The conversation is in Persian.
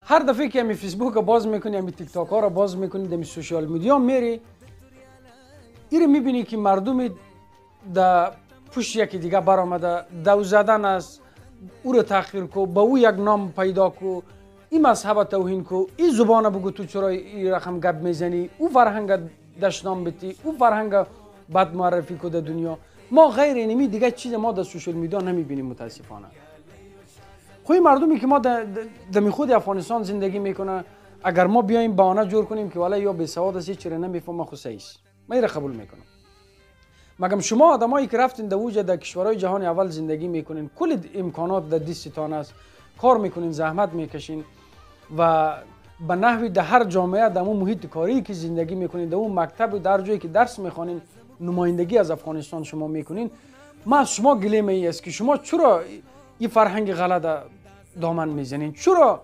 هر دفعه که می فیسبوک باز میکنی، می تیک تاک ها رو باز میکنی، می سوشال میدیا میری، ایره میبینی که مردم در پشت یکی دیگه برآمده، دو زدن است، او رو تحقیر کو، با او یک نام پیدا کو، این مذهب توهین کو، این زبان بگو تو چرا این رقم گپ میزنی، او فرهنگ دشنام بتی، او فرهنگ بد معرفی کو در دنیا. ما غیر اینمی دیگه چیز ما در سوشال میدیا نمیبینیم متاسفانه. خوی مردمی که ما در خود افغانستان زندگی میکنه، اگر ما بیایم بهانه جور کنیم که والا یا بی سواد است چرا نمیفهمه خو سیس، من را قبول میکنم. مگم شما آدمایی که رفتین در اوج در کشورهای جهان اول زندگی میکنین، کل امکانات در دستتان است، کار میکنین، زحمت میکشین و به نحوی در هر جامعه در اون محیط کاری که زندگی میکنین، در اون مکتب و در جایی که درس میخوانین، نمایندگی از افغانستان شما میکنین. ما از شما گله است که شما چرا این فرهنگ غلط دامن میزنین؟ چرا